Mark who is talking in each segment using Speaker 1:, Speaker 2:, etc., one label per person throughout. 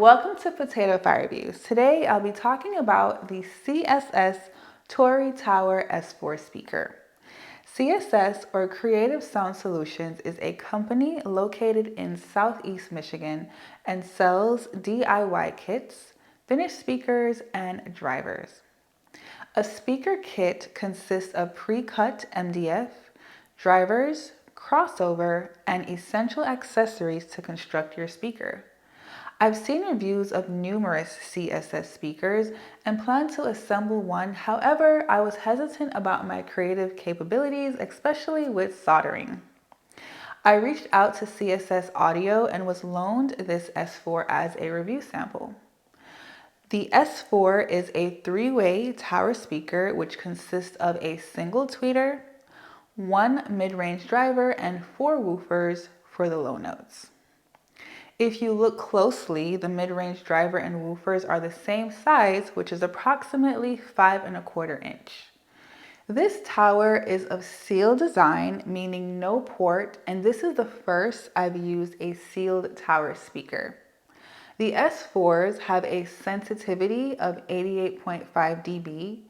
Speaker 1: Welcome to Potato Fire Reviews. Today I'll be talking about the CSS Torii Tower S4 speaker. CSS, or Creative Sound Solutions, is a company located in Southeast Michigan and sells DIY kits, finished speakers, and drivers. A speaker kit consists of pre-cut MDF, drivers, crossover, and essential accessories to construct your speaker. I've seen reviews of numerous CSS speakers and plan to assemble one. However, I was hesitant about my creative capabilities, especially with soldering. I reached out to CSS Audio and was loaned this S4 as a review sample. The S4 is a three-way tower speaker which consists of a single tweeter, one mid-range driver, and 4 woofers for the low notes. If you look closely, the mid-range driver and woofers are the same size, which is approximately 5¼ inch. This tower is of seal design, meaning no port, and this is the first I've used a sealed tower speaker. The S4s have a sensitivity of 88.5 dB,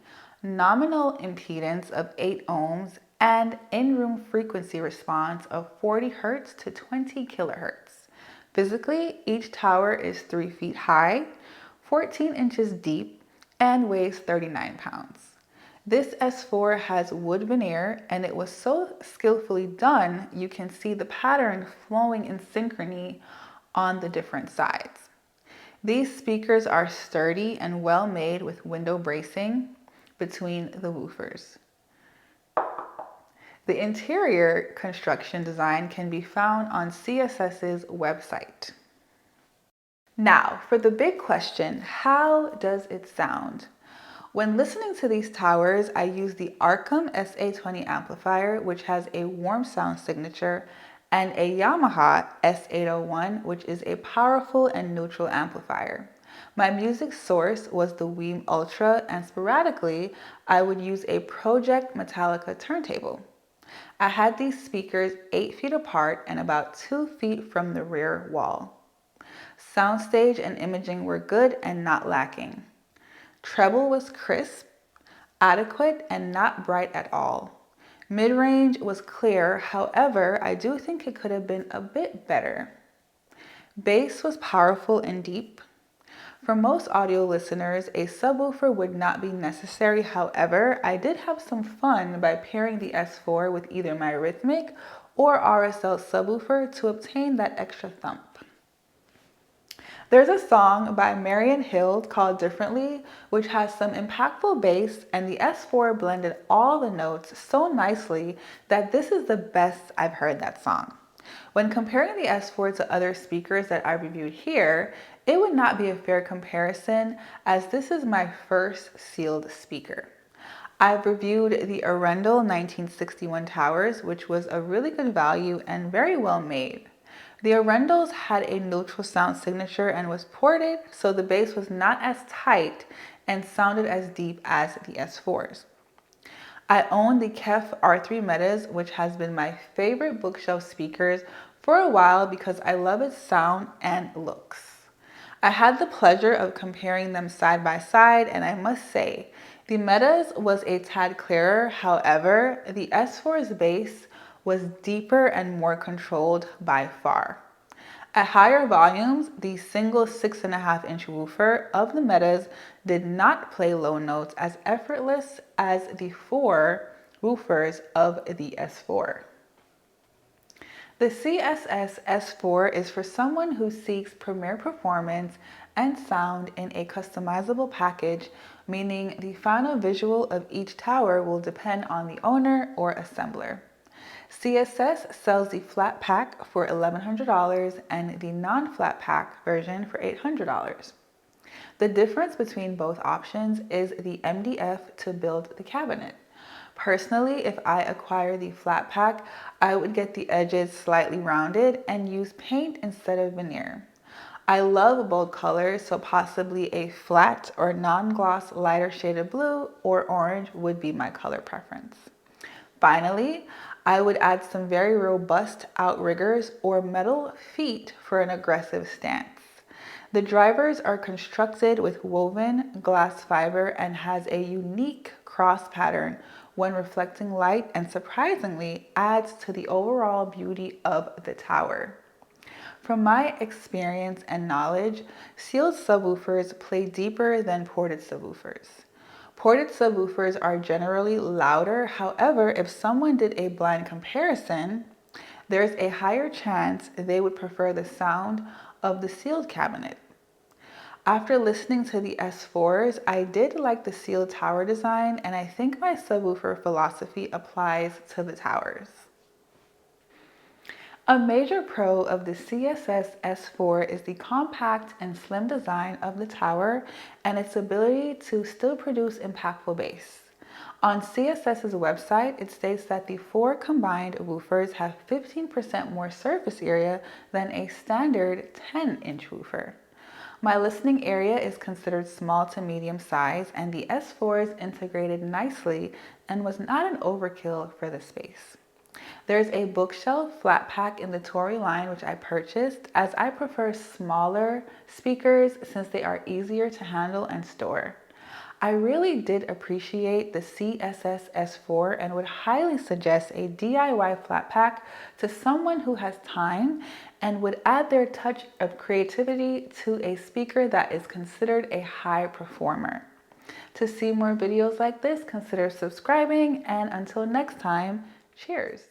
Speaker 1: nominal impedance of 8 ohms, and in-room frequency response of 40 Hz to 20 kHz. Physically, each tower is 3 feet high, 14 inches deep, and weighs 39 pounds. This S4 has wood veneer, and it was so skillfully done, you can see the pattern flowing in synchrony on the different sides. These speakers are sturdy and well made with window bracing between the woofers. The interior construction design can be found on CSS's website. Now, for the big question, how does it sound? When listening to these towers, I use the Arkham SA20 amplifier, which has a warm sound signature, and a Yamaha S801, which is a powerful and neutral amplifier. My music source was the Weem Ultra, and sporadically, I would use a Project Metallica turntable. I had these speakers 8 feet apart and about 2 feet from the rear wall. Soundstage and imaging were good and not lacking. Treble was crisp, adequate, and not bright at all. Mid-range was clear, however, I do think it could have been a bit better. Bass was powerful and deep. For most audio listeners, a subwoofer would not be necessary. However, I did have some fun by pairing the S4 with either my Rhythmic or RSL subwoofer to obtain that extra thump. There's a song by Marian Hill called Differently, which has some impactful bass, and the S4 blended all the notes so nicely that this is the best I've heard that song. When comparing the S4 to other speakers that I reviewed here, it would not be a fair comparison as this is my first sealed speaker. I've reviewed the Arundel 1961 towers, which was a really good value and very well made. The Arundels had a neutral sound signature and was ported, so the bass was not as tight and sounded as deep as the S4s. I own the KEF R3 Metas, which has been my favorite bookshelf speakers for a while because I love its sound and looks. I had the pleasure of comparing them side by side, and I must say, the Metas was a tad clearer. However, the S4's bass was deeper and more controlled by far. At higher volumes, the single 6.5-inch woofer of the Metas did not play low notes as effortless as the 4 woofers of the S4. The CSS S4 is for someone who seeks premier performance and sound in a customizable package, meaning the final visual of each tower will depend on the owner or assembler. CSS sells the flat pack for $1,100 and the non-flat pack version for $800. The difference between both options is the MDF to build the cabinet. Personally, if I acquire the flat pack, I would get the edges slightly rounded and use paint instead of veneer. I love bold colors, so possibly a flat or non-gloss lighter shaded blue or orange would be my color preference. Finally, I would add some very robust outriggers or metal feet for an aggressive stance. The drivers are constructed with woven glass fiber and has a unique cross pattern when reflecting light, and surprisingly adds to the overall beauty of the tower. From my experience and knowledge, sealed subwoofers play deeper than ported subwoofers. Ported subwoofers are generally louder. However, if someone did a blind comparison, there's a higher chance they would prefer the sound of the sealed cabinet. After listening to the S4s, I did like the sealed tower design, and I think my subwoofer philosophy applies to the towers. A major pro of the CSS S4 is the compact and slim design of the tower and its ability to still produce impactful bass. On CSS's website, it states that the 4 combined woofers have 15% more surface area than a standard 10-inch woofer. My listening area is considered small to medium size, and the S4s integrated nicely and was not an overkill for the space. There's a bookshelf flat pack in the Torii line which I purchased, as I prefer smaller speakers since they are easier to handle and store. I really did appreciate the CSS S4 and would highly suggest a DIY flat pack to someone who has time and would add their touch of creativity to a speaker that is considered a high performer. To see more videos like this, consider subscribing, and until next time, cheers!